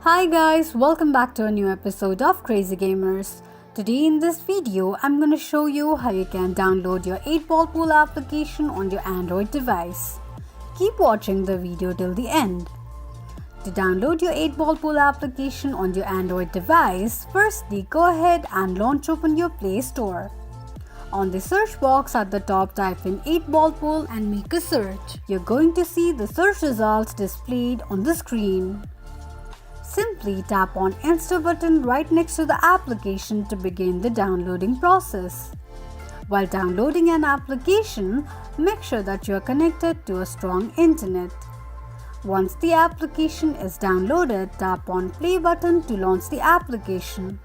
Hi guys, welcome back to a new episode of Crazy Gamers. Today in this video, I'm going to show you how you can download your 8-ball pool application on your Android device. Keep watching the video till the end. To download your 8-ball pool application on your Android device, firstly go ahead and launch open your Play Store. On the search box at the top, type in 8-ball pool and make a search. You're going to see the search results displayed on the screen. Simply tap on Install button right next to the application to begin the downloading process. While downloading an application, make sure that you are connected to a strong internet. Once the application is downloaded, tap on Play button to launch the application.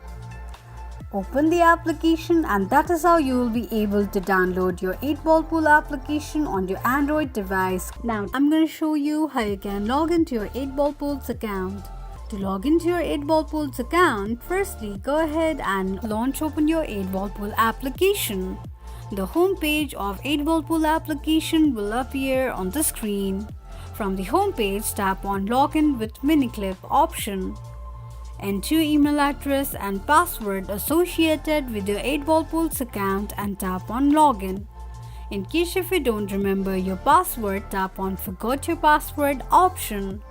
Open the application and that is how you will be able to download your 8-ball pool application on your Android device. Now I'm going to show you how you can log into your 8-ball pools account. To log into your 8-ball pools account, firstly go ahead and launch open your 8-ball pool application. The home page of 8-ball pool application will appear on the screen. From the home page, tap on Login with Miniclip option. Enter your email address and password associated with your 8-ball pools account and tap on Login. In case if you don't remember your password, tap on Forgot your password option.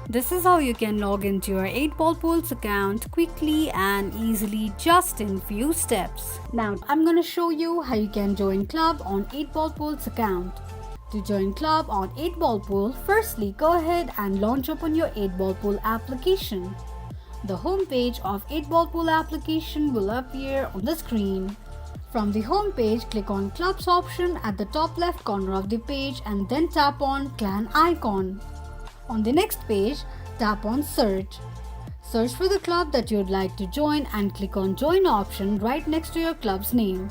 This is how you can log into your 8-ball pools account quickly and easily just in few steps. Now I'm going to show you how you can join club on 8-ball pools account. To join club on 8-ball pool, firstly go ahead and launch open your 8-ball pool application. The home page of 8-ball pool application will appear on the screen. From the home page, click on clubs option at the top left corner of the page and then tap on clan icon. On the next page, tap on search. Search for the club that you would like to join and click on join option right next to your club's name.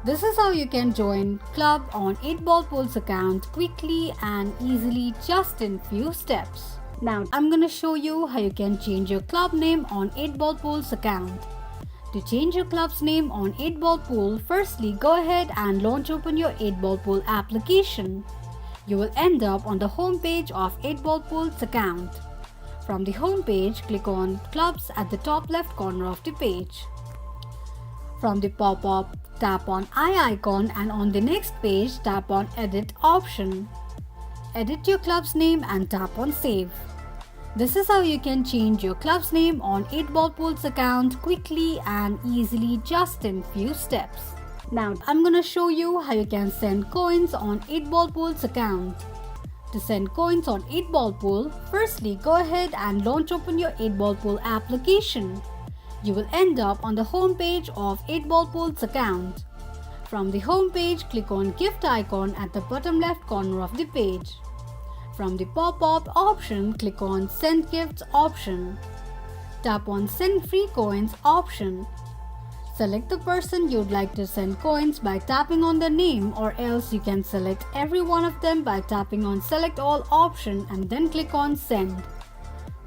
This is how you can join club on 8-ball pools account quickly and easily just in few steps. Now I'm going to show you how you can change your club name on 8-ball pools account. To change your club's name on 8-ball pool, firstly go ahead and launch open your 8-ball pool application. You will end up on the home page of 8-ball pools account. From the home page, click on clubs at the top left corner of the page. From the pop-up, tap on eye icon and on the next page, tap on edit option. Edit your club's name and tap on save. This is how you can change your club's name on 8-ball pools account quickly and easily just in few steps. Now I'm gonna show you how you can send coins on 8-ball pools account. To send coins on 8-ball pool, firstly go ahead and launch open your 8-ball pool application. You will end up on the home page of 8-ball pools account. From the home page, click on gift icon at the bottom left corner of the page. From the pop-up option, click on send gifts option. Tap on send free coins option. Select the person you'd like to send coins by tapping on their name, or else you can select every one of them by tapping on select all option and then click on send.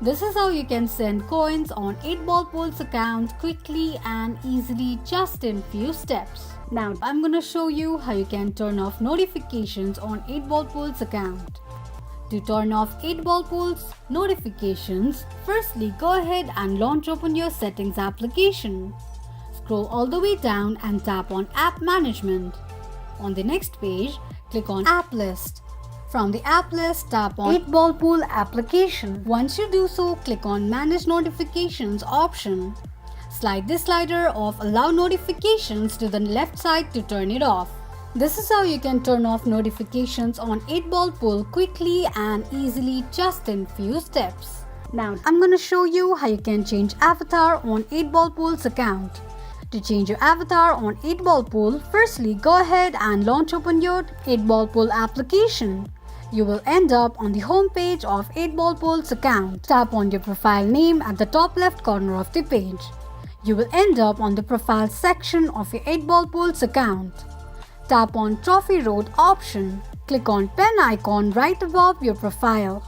This is how you can send coins on 8-ball pools account quickly and easily just in few steps. Now I'm gonna show you how you can turn off notifications on 8-ball pools account. To turn off 8-ball pools notifications, firstly go ahead and launch open your settings application. Scroll all the way down and tap on App Management. On the next page, click on App List. From the App List, tap on 8-ball pool application. Once you do so, click on Manage Notifications option. Slide the slider of Allow Notifications to the left side to turn it off. This is how you can turn off notifications on 8-ball pool quickly and easily just in few steps. Now I'm going to show you how you can change avatar on 8-ball pools account. To change your avatar on 8-ball pool, firstly go ahead and launch open your 8-ball pool application. You will end up on the home page of 8-ball pools account. Tap on your profile name at the top left corner of the page. You will end up on the profile section of your 8-ball pools account. Tap on Trophy Road option. Click on pen icon right above your profile.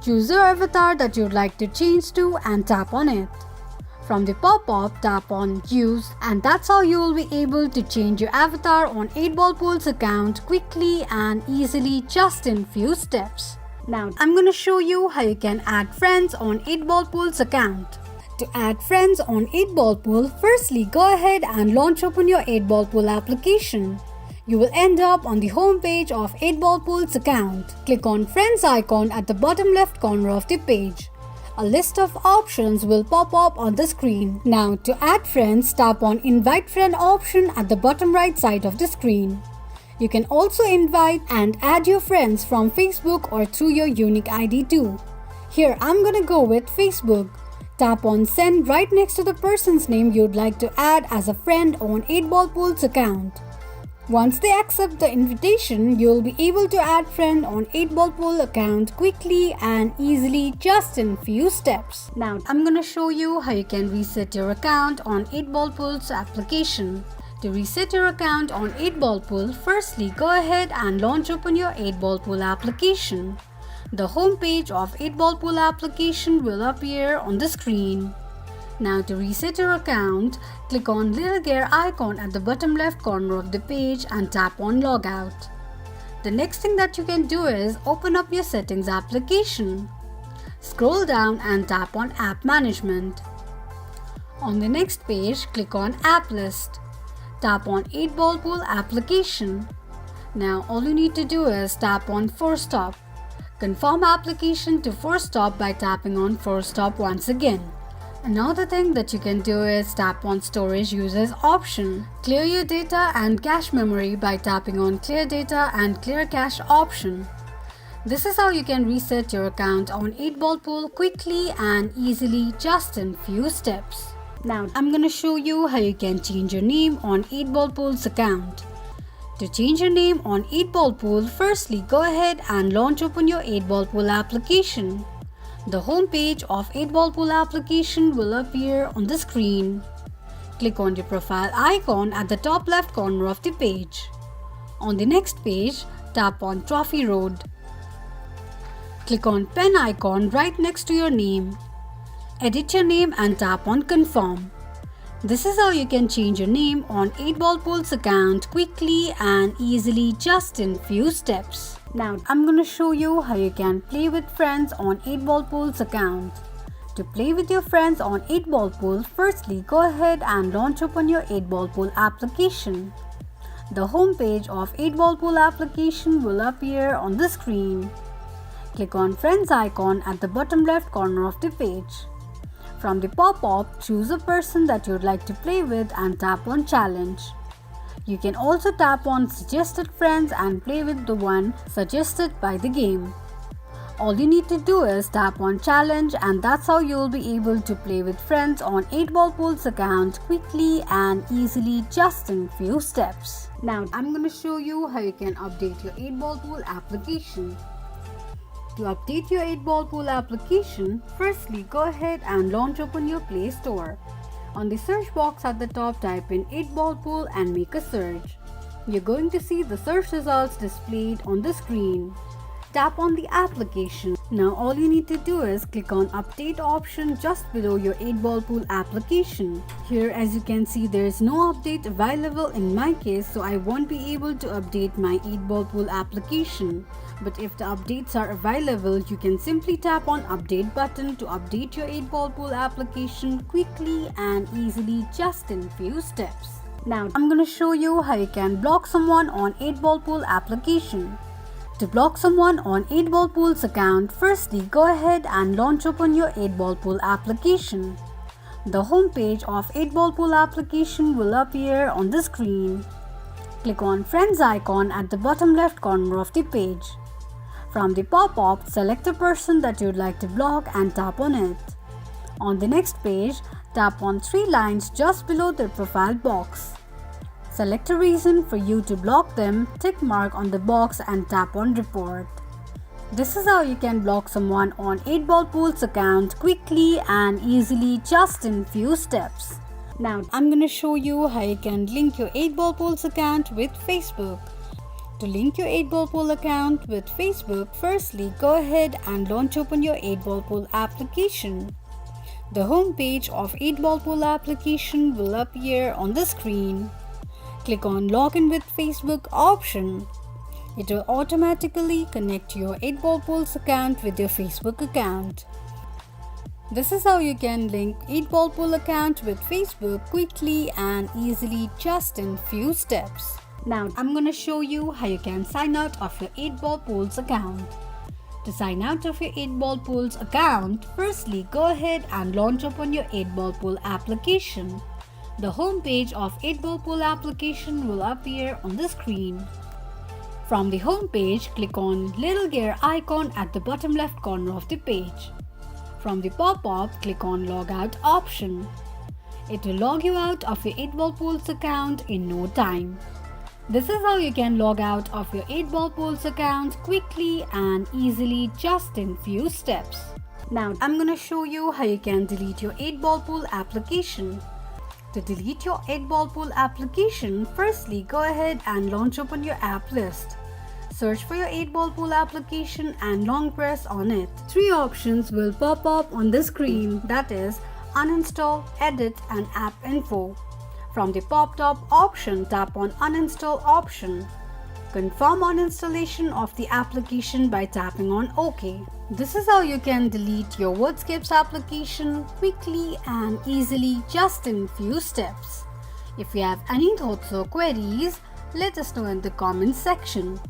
Choose your avatar that you'd like to change to and tap on it. From the pop-up, tap on Use, and that's how you will be able to change your avatar on 8-ball pools account quickly and easily just in few steps. Now I'm going to show you how you can add friends on 8-Ball Pool's account. To add friends on 8-Ball Pool, firstly go ahead and launch open your 8-Ball Pool application. You will end up on the home page of 8-Ball Pool's account. Click on Friends icon at the bottom left corner of the page. A list of options will pop up on the screen. Now to add friends, tap on Invite Friend option at the bottom right side of the screen. You can also invite and add your friends from Facebook or through your unique ID too. Here I'm gonna go with Facebook. Tap on Send right next to the person's name you'd like to add as a friend on 8-Ball Pool's account. Once they accept the invitation, you'll be able to add friend on 8-Ball Pool account quickly and easily just in few steps. Now I'm gonna show you how you can reset your account on 8-Ball Pool's application. To reset your account on 8-Ball Pool, firstly go ahead and launch open your 8-Ball Pool application. The home page of 8-Ball Pool application will appear on the screen. Now to reset your account, click on little gear icon at the bottom left corner of the page and tap on Logout. The next thing that you can do is open up your settings application. Scroll down and tap on App Management. On the next page, click on App List. Tap on 8-Ball Pool application. Now all you need to do is tap on Force Stop. Confirm application to Force Stop by tapping on Force Stop once again. Another thing that you can do is tap on Storage Users option. Clear your data and cache memory by tapping on Clear Data and Clear Cache option. This is how you can reset your account on 8-Ball Pool quickly and easily just in few steps. Now I'm gonna show you how you can change your name on 8-Ball Pool's account. To change your name on 8-Ball Pool, firstly go ahead and launch open your 8-Ball Pool application. The home page of 8-Ball Pool application will appear on the screen. Click on your profile icon at the top left corner of the page. On the next page, tap on Trophy Road. Click on pen icon right next to your name. Edit your name and tap on Confirm. This is how you can change your name on 8-Ball Pool's account quickly and easily just in few steps. Now I'm gonna show you how you can play with friends on 8-Ball Pool's account. To play with your friends on 8-Ball Pool, firstly go ahead and launch open your 8-Ball Pool application. The home page of 8-Ball Pool application will appear on the screen. Click on Friends icon at the bottom left corner of the page. From the pop-up, choose a person that you'd like to play with and tap on Challenge. You can also tap on Suggested Friends and play with the one suggested by the game. All you need to do is tap on Challenge, and that's how you'll be able to play with friends on 8-Ball Pool's account quickly and easily just in few steps. Now I'm going to show you how you can update your 8-Ball Pool application. To update your 8-Ball Pool application, firstly go ahead and launch open your Play Store. On the search box at the top, type in 8-Ball Pool and make a search. You're going to see the search results displayed on the screen. Tap on the application. Now all you need to do is click on Update option just below your 8-Ball Pool application. Here, as you can see, there is no update available in my case, so I won't be able to update my 8-Ball Pool application. But if the updates are available, you can simply tap on Update button to update your 8-Ball Pool application quickly and easily just in few steps. Now I'm gonna show you how you can block someone on 8-Ball Pool application. To block someone on 8-Ball Pool's account, firstly go ahead and launch open your 8-Ball Pool application. The home page of 8-Ball Pool application will appear on the screen. Click on Friends icon at the bottom left corner of the page. From the pop-up, select a person that you'd like to block and tap on it. On the next page, tap on 3 lines just below their profile box. Select a reason for you to block them, tick mark on the box and tap on Report. This is how you can block someone on 8-Ball Pool's account quickly and easily just in few steps. Now I'm gonna show you how you can link your 8-Ball Pool's account with Facebook. To link your 8-Ball Pool account with Facebook, firstly go ahead and launch open your 8-Ball Pool application. The home page of 8-Ball Pool application will appear on the screen. Click on Login with Facebook option. It will automatically connect your 8-Ball Pools account with your Facebook account. This is how you can link 8-Ball Pool account with Facebook quickly and easily just in few steps. Now I'm gonna show you how you can sign out of your 8-Ball Pools account. To sign out of your 8-Ball Pools account, firstly go ahead and launch open your 8-Ball Pool application. The home page of 8-Ball Pool application will appear on the screen. From the home page, click on little gear icon at the bottom left corner of the page. From the pop-up, click on Logout option. It will log you out of your 8-Ball Pools account in no time. This is how you can log out of your 8-Ball Pools account quickly and easily just in few steps. Now I'm gonna show you how you can delete your 8-Ball Pool application. To delete your 8-Ball Pool application, firstly go ahead and launch open your app list. Search for your 8-Ball Pool application and long press on it. Three options will pop up on the screen, that is uninstall, edit and app info. From the pop-up option, tap on uninstall option. Confirm on installation of the application by tapping on OK. This is how you can delete your Wordscapes application quickly and easily just in few steps. If you have any thoughts or queries, let us know in the comments section.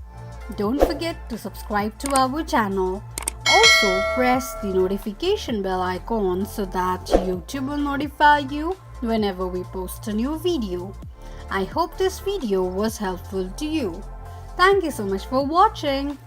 Don't forget to subscribe to our channel. Also, press the notification bell icon so that YouTube will notify you whenever we post a new video. I hope this video was helpful to you. Thank you so much for watching.